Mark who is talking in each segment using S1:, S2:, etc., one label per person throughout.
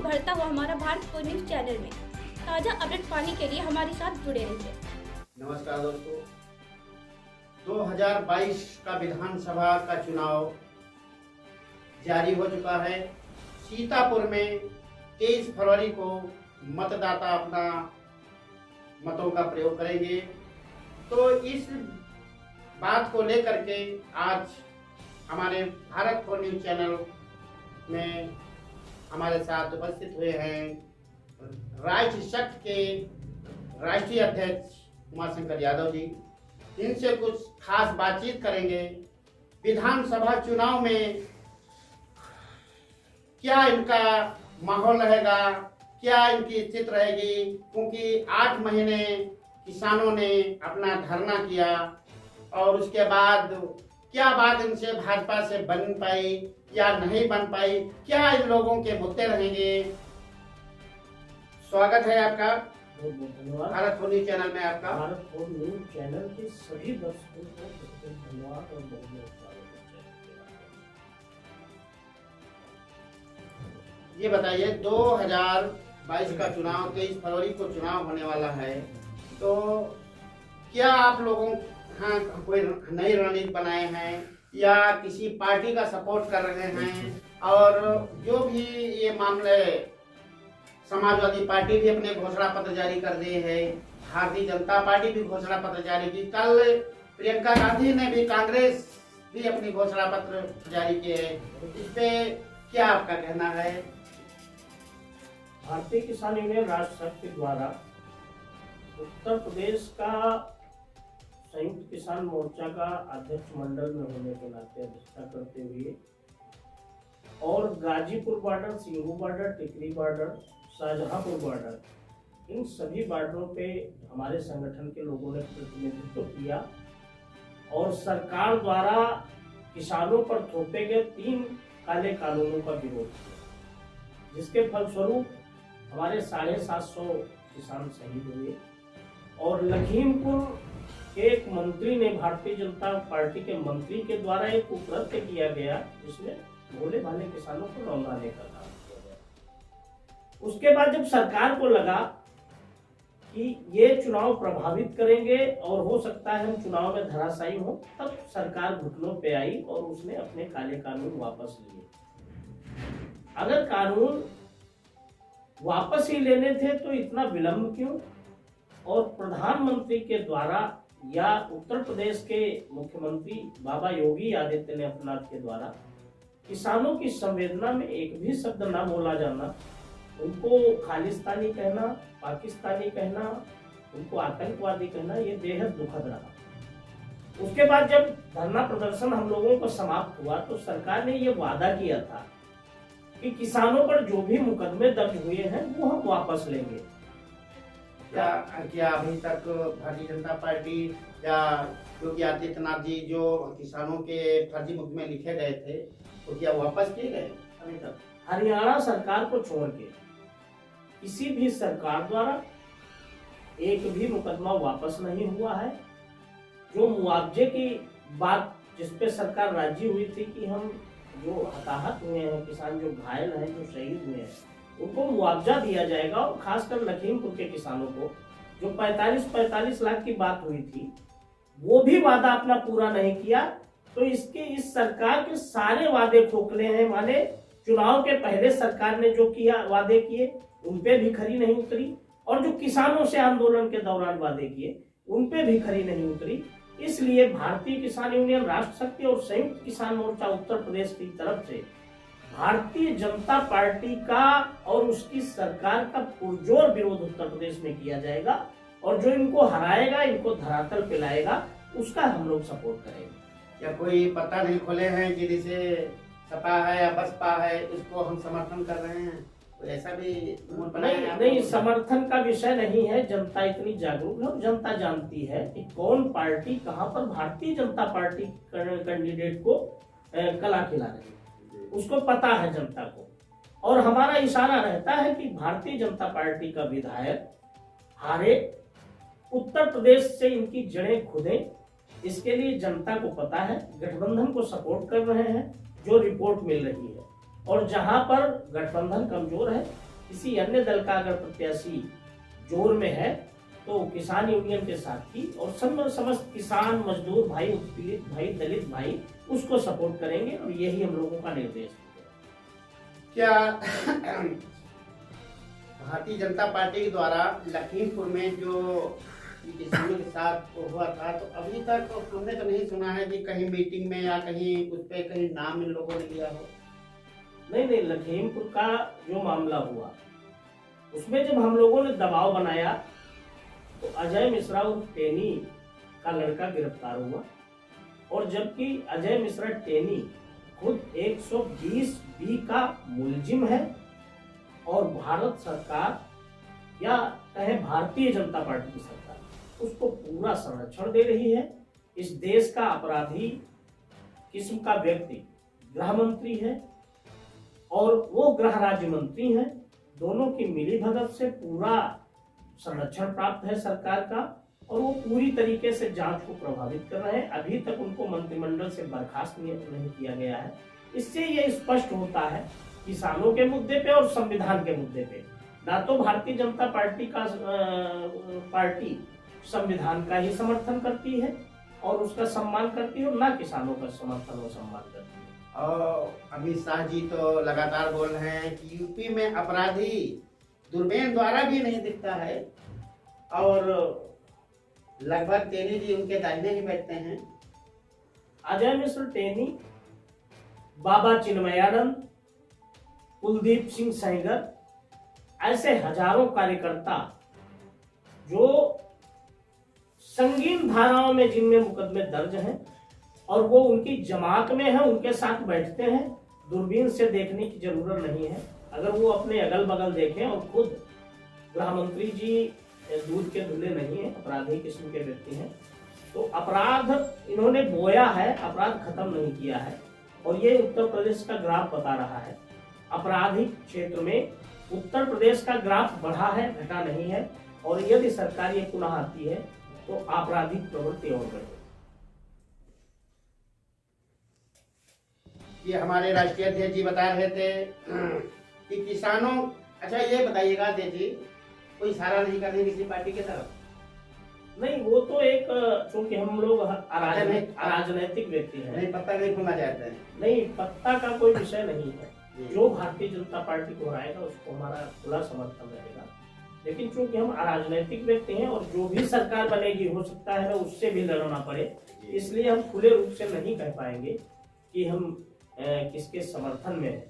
S1: बढ़ता हुआ हमारा भारत को न्यूज चैनल में ताज़ा अपडेट पाने के लिए हमारे साथ जुड़े रहिए।
S2: नमस्कार दोस्तों, 2022 का विधानसभा का चुनाव जारी हो चुका है। सीतापुर में 23 फरवरी को मतदाता अपना मतों का प्रयोग करेंगे। तो इस बात को लेकर के आज हमारे भारत को न्यूज चैनल में हमारे साथ उपस्थित हुए हैं राज्य शक्ति के राष्ट्रीय अध्यक्ष कुमार शंकर यादव जी। इनसे कुछ खास बातचीत करेंगे। विधानसभा चुनाव में क्या इनका माहौल रहेगा, क्या इनकी स्थिति रहेगी, क्योंकि 8 महीने किसानों ने अपना धरना किया और उसके बाद क्या बात इनसे भाजपा से बन पाई या नहीं बन पाई, क्या इन लोगों के मुद्दे रहेंगे। स्वागत है आपका
S3: बहुत बहुत धन्यवाद।
S2: भारत को न्यूज चैनल में आपका
S3: भारत को न्यूज चैनल के सभी दर्शकों को बहुत धन्यवाद और बहुत बहुत स्वागत है।
S2: ये बताइए, 2022 का चुनाव 23 फरवरी को चुनाव होने वाला है, तो क्या आप लोगों हाँ कोई नई रणनीति बनाए हैं या किसी पार्टी का सपोर्ट कर रहे हैं? और जो भी ये मामले, समाजवादी पार्टी भी अपने घोषणा पत्र जारी कर दिए हैं, भारतीय जनता पार्टी भी घोषणा पत्र जारी की, कल प्रियंका गांधी ने भी, कांग्रेस भी अपनी घोषणा पत्र जारी किए हैं। इस पे क्या आपका कहना है?
S3: भारतीय किसान यूनियन राष्ट्र शक्ति द्वारा उत्तर प्रदेश का संयुक्त किसान मोर्चा का अध्यक्ष मंडल में होने के नाते अध्यक्षता करते हुए और गाजीपुर बॉर्डर, सिंगू बॉर्डर, टिकरी बॉर्डर, शाहजहांपुर बॉर्डर, इन सभी बॉर्डरों पे हमारे संगठन के लोगों ने प्रतिनिधित्व किया और सरकार द्वारा किसानों पर थोपे गए 3 काले कानूनों का विरोध किया, जिसके फलस्वरूप हमारे 750 किसान शहीद हुए और लखीमपुर के एक मंत्री ने, भारतीय जनता पार्टी के मंत्री के द्वारा एक कुकृत्य किया गया, जिसमें भोले भाले किसानों को लौटाने का काम किया गया। उसके बाद जब सरकार को लगा कि ये चुनाव प्रभावित करेंगे और हो सकता है हम चुनाव में धराशायी हो, तब सरकार घुटनों पे आई और उसने अपने काले कानून वापस लिए। अगर कानून वापस ही लेने थे तो इतना विलंब क्यों? और प्रधानमंत्री के द्वारा या उत्तर प्रदेश के मुख्यमंत्री बाबा योगी आदित्यनाथ के द्वारा किसानों की संवेदना में एक भी शब्द ना बोला जाना, उनको खालिस्तानी कहना, पाकिस्तानी कहना, उनको आतंकवादी कहना, ये बेहद दुखद रहा। उसके बाद जब धरना प्रदर्शन हम लोगों को समाप्त हुआ तो सरकार ने ये वादा किया था कि किसानों पर जो भी मुकदमे दर्ज हुए हैं वो हम वापस लेंगे।
S2: क्या अभी तक भारतीय जनता पार्टी या योगी आदित्यनाथ जी जो किसानों के फर्जी मुकदमे लिखे गए थे, तो क्या वापस किए गए अभी तक?
S3: हरियाणा सरकार को छोड़ के किसी भी सरकार द्वारा एक भी मुकदमा वापस नहीं हुआ है। जो मुआवजे की बात जिसपे सरकार राजी हुई थी कि हम जो हताहत हुए हैं किसान, जो घायल हैं, जो शहीद हुए हैं, उनको मुआवजा दिया जाएगा। और खासकर लखीमपुर के किसानों को जो 45 लाख की बात हुई थी, वो भी वादा अपना पूरा नहीं किया। तो इस सरकार के सारे वादे खोखले हैं। माने चुनाव के पहले सरकार ने जो किया, वादे किए, उन पे भी खरी नहीं उतरी, और जो किसानों से आंदोलन के दौरान वादे किए, उन पे भी खरी नहीं उतरी। इसलिए भारतीय किसान यूनियन राष्ट्र शक्ति और संयुक्त किसान मोर्चा उत्तर प्रदेश की तरफ से भारतीय जनता पार्टी का और उसकी सरकार का पुरजोर विरोध उत्तर प्रदेश में किया जाएगा, और जो इनको हराएगा, इनको धरातल पे लाएगा, उसका हम लोग सपोर्ट करेंगे।
S2: क्या कोई पता नहीं खोले हैं कि जैसे सपा है या बसपा है, इसको हम समर्थन कर रहे हैं? तो ऐसा भी
S3: नहीं, समर्थन का विषय नहीं है। जनता इतनी जागरूक है और जनता जानती है कि कौन पार्टी कहां पर भारतीय जनता पार्टी कैंडिडेट को कला खिला रही है, उसको पता है जनता को। और हमारा इशारा रहता है कि भारतीय जनता पार्टी का विधायक हारे, उत्तर प्रदेश से इनकी जड़ें खुदें, इसके लिए जनता को पता है। गठबंधन को सपोर्ट कर रहे हैं जो रिपोर्ट मिल रही है, और जहां पर गठबंधन कमजोर है किसी अन्य दल का अगर प्रत्याशी जोर में है तो किसान यूनियन के साथी और समस्त किसान, मजदूर भाई, उत्पीड़ित भाई, दलित भाई उसको सपोर्ट करेंगे और यही हम लोगों का निर्देश है।
S2: क्या भारतीय जनता पार्टी के द्वारा लखीमपुर में जो किसानों के साथ हुआ था, तो अभी तक तो हमने तो नहीं सुना है कि कहीं मीटिंग में या कहीं उस पर कहीं नाम इन लोगों ने लिया हो।
S3: नहीं, लखीमपुर का जो मामला हुआ उसमें जब हम लोगों ने दबाव बनाया तो अजय मिश्रा उर्फ टेनी का लड़का गिरफ्तार हुआ, और जबकि अजय मिश्रा टेनी खुद 120B का मुलजिम है और भारत सरकार या कहे भारतीय जनता पार्टी की सरकार उसको पूरा संरक्षण दे रही है। इस देश का अपराधी किस्म का व्यक्ति गृह मंत्री है और वो गृह राज्य मंत्री हैं, दोनों की मिलीभगत से पूरा संरक्षण प्राप्त है सरकार का, और वो पूरी तरीके से जांच को प्रभावित कर रहे हैं। अभी तक उनको मंत्रिमंडल से बर्खास्त नहीं किया गया है। इससे ये स्पष्ट होता है किसानों के मुद्दे पे और संविधान के मुद्दे पे ना तो भारतीय जनता पार्टी संविधान का ही समर्थन करती है और उसका सम्मान करती है, और ना किसानों का समर्थन और सम्मान करती है।
S2: और अमित शाह जी तो लगातार बोल रहे हैं कि यूपी में अपराधी दूरबीन द्वारा भी नहीं दिखता है, और लगभग टेनी जी उनके दाहिने ही बैठते हैं।
S3: अजय मिश्र टेनी, बाबा चिन्मयानंद, कुलदीप सिंह सेंगर, ऐसे हजारों कार्यकर्ता जो संगीन धाराओं में जिनमें मुकदमे दर्ज हैं और वो उनकी जमात में है, उनके साथ बैठते हैं। दूरबीन से देखने की जरूरत नहीं है। अगर वो अपने अगल बगल देखें, और खुद गृह मंत्री जी दूध के धुले नहीं है, अपराधी किस्म के व्यक्ति हैं, तो अपराध इन्होंने बोया है, अपराध खत्म नहीं किया है। और ये उत्तर प्रदेश का ग्राफ बता रहा है, आपराधिक क्षेत्र में उत्तर प्रदेश का ग्राफ बढ़ा है, घटा नहीं है। और यदि सरकार ये पुनः आती है तो आपराधिक प्रवृत्ति और बढ़ेगी।
S2: ये हमारे राष्ट्रीय अध्यक्ष जी बता रहे थे कि किसानों, अच्छा ये बताइएगा अध्यक्ष जी, कोई इशारा नहीं करने किसी पार्टी की तरफ?
S3: नहीं, वो तो एक, चूंकि हम लोग राजनैतिक व्यक्ति हैं,
S2: नहीं, पत्ता नहीं खोलना चाहते हैं।
S3: नहीं, पत्ता का कोई विषय नहीं है। जो भारतीय जनता पार्टी को हराएगा उसको हमारा खुला समर्थन रहेगा। लेकिन चूंकि हम राजनैतिक व्यक्ति हैं और जो भी सरकार बनेगी हो सकता है उससे भी लड़ना पड़े, इसलिए हम खुले रूप से नहीं कह पाएंगे कि हम किसके समर्थन में है।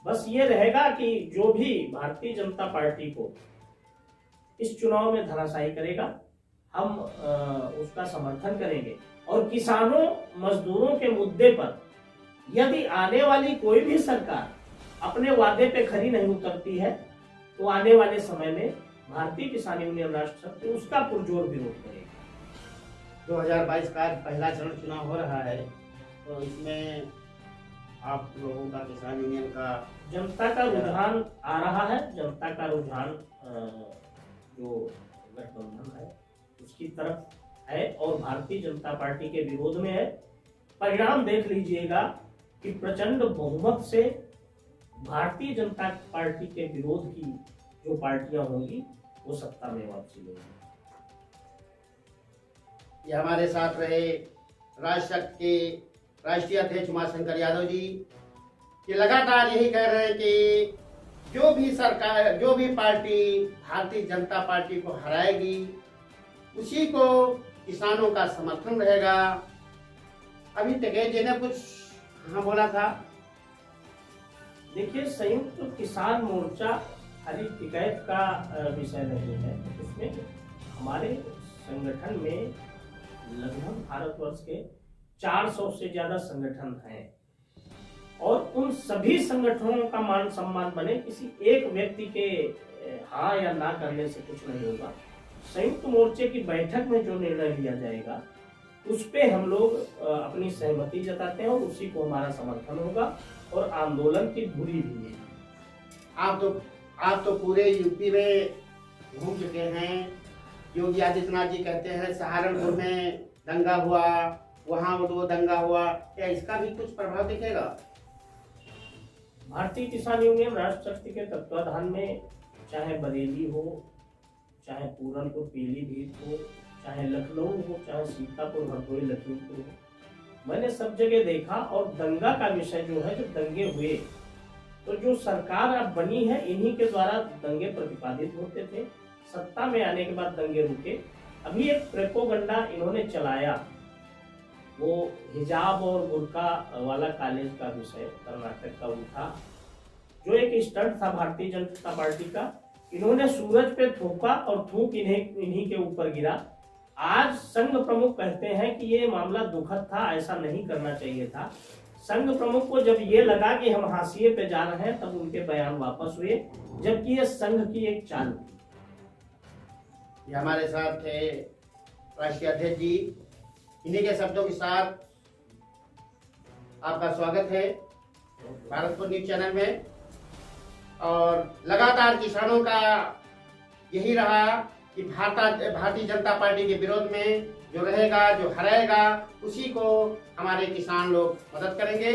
S3: बस ये रहेगा कि जो भी भारतीय जनता पार्टी को इस चुनाव में धराशायी करेगा हम उसका समर्थन करेंगे। और किसानों, मजदूरों के मुद्दे पर यदि आने वाली कोई भी सरकार अपने वादे पे खरी नहीं उतरती है तो आने वाले समय में भारतीय किसान यूनियन राष्ट्र शक्ति उसका पुरजोर विरोध करेगी।
S2: 2022 का पहला चरण चुनाव हो रहा है, तो इसमें आप लोगों का, किसान यूनियन का,
S3: जनता का रुझान आ रहा है। जनता का रुझान जो गठबंधन है उसकी तरफ है और भारतीय जनता पार्टी के विरोध में है। परिणाम देख लीजिएगा कि प्रचंड बहुमत से भारतीय जनता पार्टी के विरोध की जो पार्टियां होंगी वो सत्ता में वापसी लेंगी।
S2: ये हमारे साथ रहे राष्ट्र के राष्ट्रीय अध्यक्ष उमाशंकर यादव जी, कि लगातार यही कह रहे हैं कि जो भी सरकार, जो भी पार्टी भारतीय जनता पार्टी को हराएगी उसी को किसानों का समर्थन रहेगा। अभी तेज जी ने कुछ बोला था।
S3: देखिए, संयुक्त किसान मोर्चा खाली टिकैत का विषय नहीं है। इसमें हमारे संगठन में लगभग भारतवर्ष के 400 से ज्यादा संगठन हैं और उन सभी संगठनों का मान सम्मान बने। किसी एक व्यक्ति के हाँ या ना करने से कुछ नहीं होगा। संयुक्त मोर्चे की बैठक में जो निर्णय लिया जाएगा उस पे हम लोग अपनी सहमति जताते हैं और उसी को हमारा समर्थन होगा और आंदोलन की धुरी भी है।
S2: आप तो पूरे यूपी में घूम चुके हैं। योगी आदित्यनाथ जी कहते हैं सहारनपुर में दंगा हुआ, वहां वो दंगा हुआ, क्या इसका भी कुछ प्रभाव दिखेगा?
S3: भारतीय किसान यूनियन राष्ट्र शक्ति के तत्वाधान में चाहे बरेली हो, चाहे पूरनपुर पीलीभीत हो, चाहे लखनऊ हो, चाहे सीतापुर हरदोई लखीमपुर हो, मैंने सब जगह देखा। और दंगा का विषय जो है, जो दंगे हुए, तो जो सरकार अब बनी है इन्हीं के द्वारा दंगे प्रतिपादित होते थे। सत्ता में आने के बाद दंगे रुके। अभी एक प्रोपेगेंडा इन्होंने चलाया, वो हिजाब और बुर्का वाला कॉलेज का विषय कर्नाटक का उठा, जो एक स्टंट था भारतीय जनता पार्टी का। इन्होंने सूरज पे थूका और थूक इन्हीं के ऊपर गिरा। आज संघ प्रमुख कहते हैं कि ये मामला दुखद था, ऐसा नहीं करना चाहिए था। संघ प्रमुख को जब ये लगा कि हम हाशिए पे जा रहे हैं, तब उनके बयान वापस हुए, जबकि ये संघ की एक चाल थी।
S2: ये हमारे साथ थे राष्ट्रीय अध्यक्ष जी। इन्हीं के शब्दों के साथ आपका स्वागत है भारतपुर न्यूज चैनल में। और लगातार किसानों का यही रहा कि भारतीय जनता पार्टी के विरोध में जो रहेगा, जो हराएगा, उसी को हमारे किसान लोग मदद करेंगे।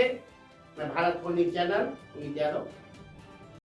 S2: मैं भारतपुर न्यूज चैनल पुनीत यादव।